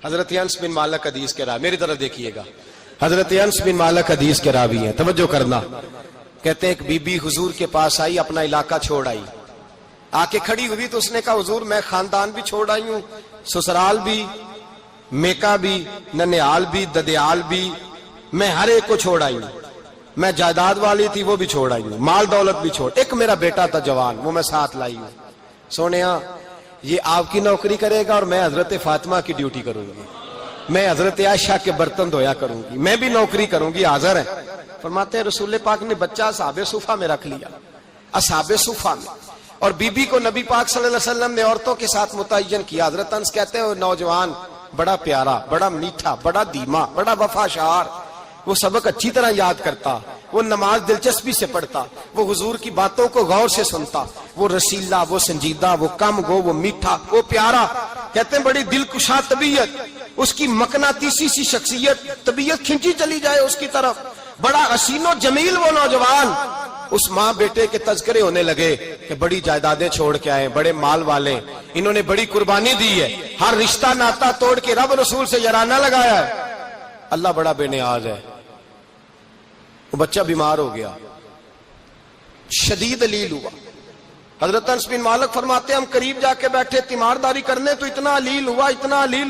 حضرت انس بن مالک حدیث کے راوی، میری طرف دیکھیے گا، حضرت انس بن مالک حدیث کے راوی ہیں، توجہ کرنا۔ کہتے ہیں ایک بی بی حضور کے پاس آئی، اپنا علاقہ چھوڑ آئی، آ کے کھڑی ہوئی تو اس نے کہا حضور میں خاندان بھی چھوڑ آئی ہوں، سسرال بھی، میکا بھی، ننیال بھی، ددیال بھی، میں ہر ایک کو چھوڑ آئی ہوں، میں جائیداد والی تھی وہ بھی چھوڑ آئی ہوں، مال دولت بھی چھوڑ، ایک میرا بیٹا تھا جوان وہ میں ساتھ لائی ہوں۔ سونیا یہ آپ کی نوکری کرے گا اور میں حضرت فاطمہ کی ڈیوٹی کروں گی، میں حضرت عائشہ کے برتن دھویا کروں گی، میں بھی نوکری کروں گی، حاضر ہے۔ فرماتے ہیں رسول پاک نے بچہ اصحاب صفہ میں رکھ لیا، اصحاب صفہ میں، اور بی بی کو نبی پاک صلی اللہ علیہ وسلم نے عورتوں کے ساتھ متعین کیا۔ حضرت انس کہتے ہیں وہ نوجوان بڑا پیارا، بڑا میٹھا، بڑا دھیما، بڑا وفاشار، وہ سبق اچھی طرح یاد کرتا، وہ نماز دلچسپی سے پڑھتا، وہ حضور کی باتوں کو غور سے سنتا، وہ رسیلا، وہ سنجیدہ، وہ کم گو، وہ میٹھا، وہ پیارا۔ کہتے ہیں بڑی دلکشا طبیعت، اس کی مقناطیسی سی شخصیت، طبیعت کھنچی چلی جائے اس کی طرف، بڑا حسین و جمیل وہ نوجوان۔ اس ماں بیٹے کے تذکرے ہونے لگے کہ بڑی جائیدادیں چھوڑ کے آئے، بڑے مال والے، انہوں نے بڑی قربانی دی ہے، ہر رشتہ ناتا توڑ کے رب رسول سے یارانہ لگایا ہے، اللہ بڑا بے نیاز ہے۔ وہ بچہ بیمار ہو گیا، شدید علیل ہوا۔ حضرت انس بن مالک فرماتے ہیں ہم قریب جا کے بیٹھے تیمارداری کرنے تو اتنا علیل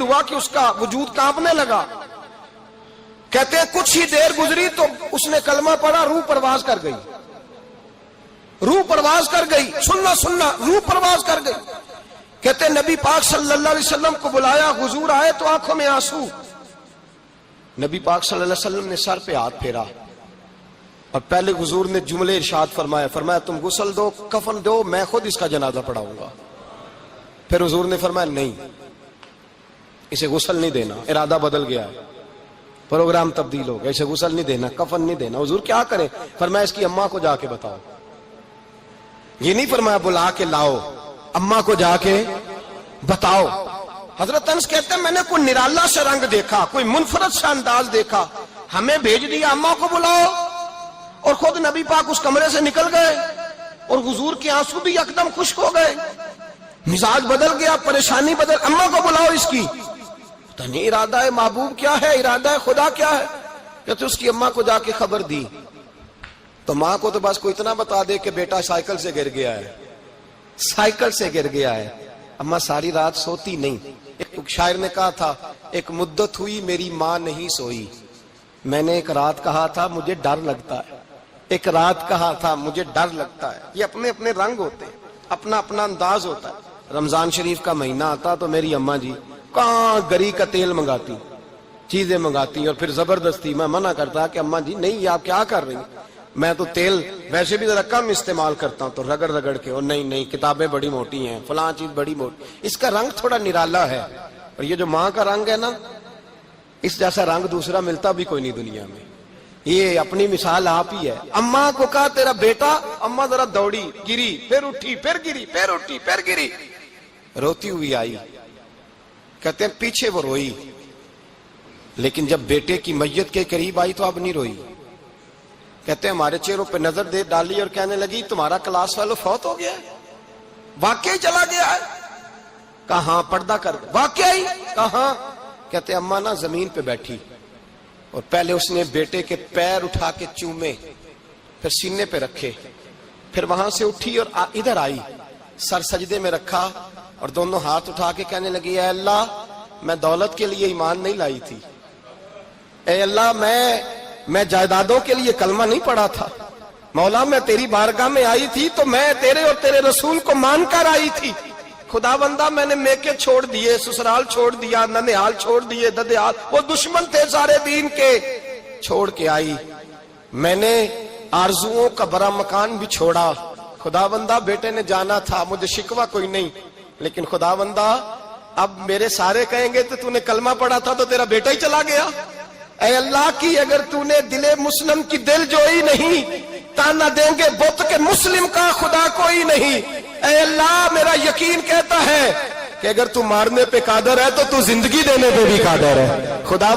ہوا کہ اس کا وجود کانپنے لگا۔ کہتے ہیں کچھ ہی دیر گزری تو اس نے کلمہ پڑھا، روح پرواز کر گئی، روح پرواز کر گئی، سننا روح پرواز کر گئی۔ کہتے ہیں نبی پاک صلی اللہ علیہ وسلم کو بلایا، حضور آئے تو آنکھوں میں آنسو۔ نبی پاک صلی اللہ علیہ وسلم نے سر پہ ہاتھ پھیرا اور پہلے حضور نے جملے ارشاد فرمایا تم غسل دو، کفن دو، میں خود اس کا جنازہ پڑھاؤں گا۔ پھر حضور نے فرمایا نہیں، اسے غسل نہیں دینا، ارادہ بدل گیا ہے، پروگرام تبدیل ہو گیا، اسے غسل نہیں دینا، کفن نہیں دینا۔ حضور کیا کریں؟ فرمایا اس کی اماں کو جا کے بتاؤ۔ یہ نہیں فرمایا بلا کے لاؤ، اماں کو جا کے بتاؤ۔ حضرت انس کہتے ہیں میں نے کوئی نرالا سا رنگ دیکھا، کوئی منفرد سا انداز دیکھا، ہمیں بھیج دیا اماں کو بلاؤ، اور خود نبی پاک اس کمرے سے نکل گئے اور حضور کے آنسو بھی یکدم خشک ہو گئے، مزاج بدل گیا، پریشانی بدل، اماں کو بلاؤ اس کی۔ پتہ نہیں ارادہ ہے محبوب کیا ہے، ارادہ ہے خدا کیا ہے۔ کہتے اس کی اماں کو جا کے خبر دی تو ماں کو تو بس کوئی اتنا بتا دے کہ بیٹا سائیکل سے گر گیا ہے، سائیکل سے گر گیا ہے۔ اماں ساری رات سوتی نہیں۔ ایک شاعر نے کہا تھا ایک مدت ہوئی میری ماں نہیں سوئی، میں نے ایک رات کہا تھا مجھے ڈر لگتا ہے، ایک رات کہا تھا مجھے ڈر لگتا ہے۔ یہ اپنے اپنے رنگ ہوتے ہیں، اپنا اپنا انداز ہوتا ہے۔ رمضان شریف کا مہینہ آتا تو میری اماں جی کہاں گری کا تیل منگاتی، چیزیں منگاتی، اور پھر زبردستی میں منع کرتا کہ اماں جی نہیں یہ آپ کیا کر رہی ہیں، میں تو تیل ویسے بھی ذرا کم استعمال کرتا ہوں، تو رگڑ رگڑ کے، اور نہیں کتابیں بڑی موٹی ہیں، فلاں چیز بڑی موٹی، اس کا رنگ تھوڑا نرالا ہے۔ اور یہ جو ماں کا رنگ ہے نا، اس جیسا رنگ دوسرا ملتا بھی کوئی نہیں دنیا میں۔ یہ اپنی مثال آپ ہی ہے۔ اماں کو کہا تیرا بیٹا، اماں ذرا دوڑی، گری، پھر اٹھی، پھر گری، پھر اٹھی، پھر گری، روتی ہوئی آئی۔ کہتے ہیں پیچھے وہ روئی، لیکن جب بیٹے کی میت کے قریب آئی تو اب نہیں روئی۔ کہتے ہیں ہمارے چہروں پہ نظر دے ڈالی اور کہنے لگی تمہارا کلاس فیلو فوت ہو گیا ہے، واقعی چلا گیا ہے؟ کہاں پردہ کر دے، واقعی کہاں؟ کہتے ہیں اماں نا زمین پہ بیٹھی اور پہلے اس نے بیٹے کے پیر اٹھا کے چومے، پھر سینے پہ رکھے، پھر وہاں سے اٹھی اور ادھر آئی، سر سجدے میں رکھا اور دونوں ہاتھ اٹھا کے کہنے لگی اے اللہ میں دولت کے لیے ایمان نہیں لائی تھی، اے اللہ میں جائیدادوں کے لیے کلمہ نہیں پڑھا تھا، مولا میں تیری بارگاہ میں آئی تھی تو میں تیرے اور تیرے رسول کو مان کر آئی تھی، خدا بندہ میں نے میکے چھوڑ دیے، سسرال چھوڑ دیا، ننیال چھوڑ دیے، ددیال، وہ دشمن تھے سارے دین کے، چھوڑ کے آئی، میں نے آرزوؤں کا بڑا مکان بھی چھوڑا، خدا بندہ بیٹے نے جانا تھا، مجھے شکوہ کوئی نہیں، لیکن خدا بندہ اب میرے سارے کہیں گے تو نے کلمہ پڑھا تھا تو تیرا بیٹا ہی چلا گیا، اے اللہ کی اگر تو نے دل مسلم کی دل جوئی نہیں، تانا دیں گے بت کے مسلم کا خدا کوئی نہیں، اے اللہ میرا یقین کہتا ہے کہ اگر تو مارنے پہ قادر ہے تو تو زندگی دینے پہ بھی قادر ہے، خدا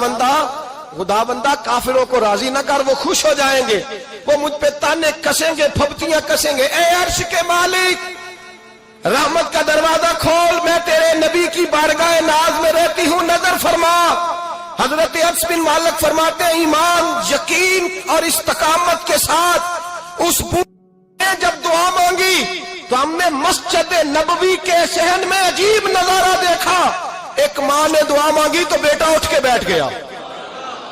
بندہ کافروں کو راضی نہ کر، وہ خوش ہو جائیں گے، وہ مجھ پہ تانے کسیں گے، پھپتیاں کسیں گے، اے عرش کے مالک رحمت کا دروازہ کھول، میں تیرے نبی کی بارگاہ ناز میں رہتی ہوں، نظر فرما۔ حضرت انس بن مالک فرماتے ہیں ایمان، یقین اور استقامت کے ساتھ اس بوڑھے نے جب دعا مانگی تو ہم نے مسجد نبوی کے صحن میں عجیب نظارہ دیکھا۔ ایک ماں نے دعا مانگی تو بیٹا اٹھ کے بیٹھ گیا،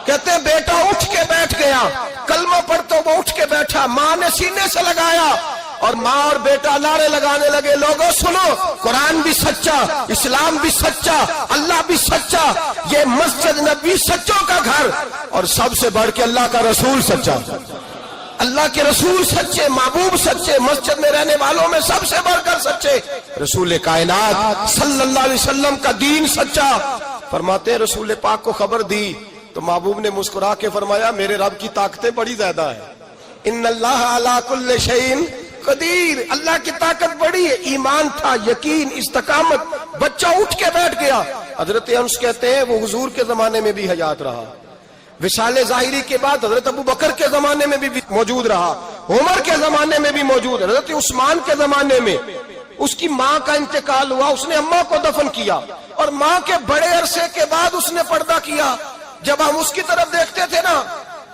کہتے ہیں بیٹا اٹھ کے بیٹھ گیا، کلمہ پڑھتا وہ اٹھ کے بیٹھا، ماں نے سینے سے لگایا اور ماں اور بیٹا نعرے لگانے لگے، لوگوں سنو، قرآن بھی سچا، اسلام بھی سچا، اللہ بھی سچا، یہ مسجد نبی سچوں کا گھر، اور سب سے بڑھ کے اللہ کا رسول سچا، اللہ کے رسول سچے، محبوب سچے، مسجد میں رہنے والوں میں سب سے بڑھ کر سچے، رسول کائنات صلی اللہ علیہ وسلم کا دین سچا۔ فرماتے ہیں رسول پاک کو خبر دی تو محبوب نے مسکرا کے فرمایا میرے رب کی طاقتیں بڑی زیادہ ہیں، ان اللہ علی کل شیء قدیر، اللہ کی طاقت بڑی ہے۔ ایمان تھا، یقین، استقامت، بچہ اٹھ کے بیٹھ گیا۔ حضرت انس کہتے ہیں وہ حضور کے زمانے میں بھی حیات رہا، وصال ظاہری کے بعد حضرت ابو بکر کے زمانے میں بھی موجود رہا، عمر کے زمانے میں بھی موجود، حضرت عثمان کے زمانے میں اس کی ماں کا انتقال ہوا، اس نے اماں کو دفن کیا اور ماں کے بڑے عرصے کے بعد اس نے پردہ کیا۔ جب ہم اس کی طرف دیکھتے تھے نا،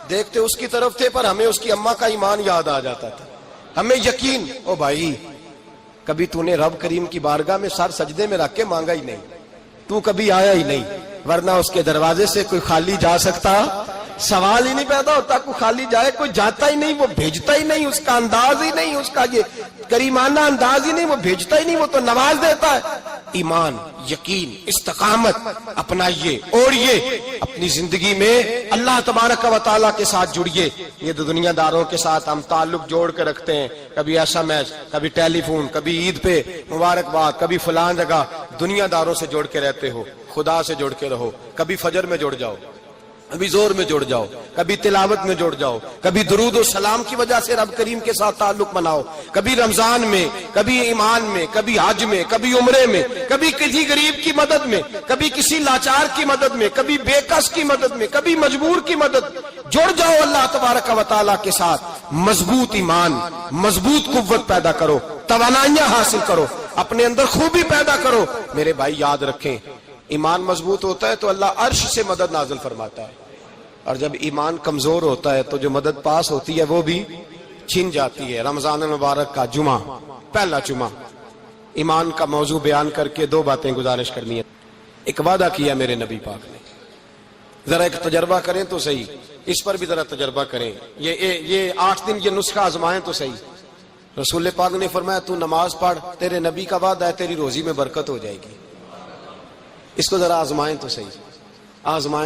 دیکھتے اس کی طرف تھے پر ہمیں اس کی اماں کا ایمان یاد آ جاتا تھا، ہمیں یقین، او بھائی کبھی تو نے رب کریم کی بارگاہ میں سر سجدے میں رکھ کے مانگا ہی نہیں، تو کبھی آیا ہی نہیں، ورنہ اس کے دروازے سے کوئی خالی جا سکتا، سوال ہی نہیں پیدا ہوتا، کوئی خالی جائے، کوئی جاتا ہی نہیں، وہ بھیجتا ہی نہیں، اس کا انداز ہی نہیں، اس کا یہ کریمانہ انداز ہی نہیں، وہ بھیجتا ہی نہیں، وہ تو نواز دیتا ہے۔ ایمان، یقین، استقامت اپنائیے، اوڑھیے اپنی زندگی میں، اللہ تبارک و تعالیٰ کے ساتھ جڑیے۔ یہ دنیا داروں کے ساتھ ہم تعلق جوڑ کے رکھتے ہیں، کبھی ایسا میچ، کبھی ٹیلی فون، کبھی عید پہ مبارکباد، کبھی فلان جگہ، دنیا داروں سے جوڑ کے رہتے ہو، خدا سے جوڑ کے رہو، کبھی فجر میں جڑ جاؤ، کبھی زور میں جڑ جاؤ، کبھی تلاوت میں جڑ جاؤ، کبھی درود و سلام کی وجہ سے رب کریم کے ساتھ تعلق بناؤ، کبھی رمضان میں، کبھی ایمان میں، کبھی حج میں، کبھی عمرے میں، کبھی کسی غریب کی مدد میں، کبھی کسی لاچار کی مدد میں، کبھی بے کس کی مدد میں، کبھی مجبور کی مدد۔ جڑ جاؤ اللہ تبارک و تعالیٰ کے ساتھ، مضبوط ایمان، مضبوط قوت پیدا کرو، توانائیاں حاصل کرو، اپنے اندر خوبی پیدا کرو۔ میرے بھائی یاد رکھیں، ایمان مضبوط ہوتا ہے تو اللہ عرش سے مدد نازل فرماتا ہے، اور جب ایمان کمزور ہوتا ہے تو جو مدد پاس ہوتی ہے وہ بھی چھن جاتی ہے۔ رمضان المبارک کا جمعہ، پہلا جمعہ، ایمان کا موضوع بیان کر کے دو باتیں گزارش کرنی ہے۔ ایک وعدہ کیا میرے نبی پاک نے، ذرا ایک تجربہ کریں تو صحیح، اس پر بھی ذرا تجربہ کریں، یہ 8 دن یہ نسخہ آزمائیں تو صحیح۔ رسول پاک نے فرمایا تو نماز پڑھ، تیرے نبی کا وعدہ ہے تیری روزی میں برکت ہو جائے گی، اس کو ذرا آزمائیں تو صحیح، آزمائیں۔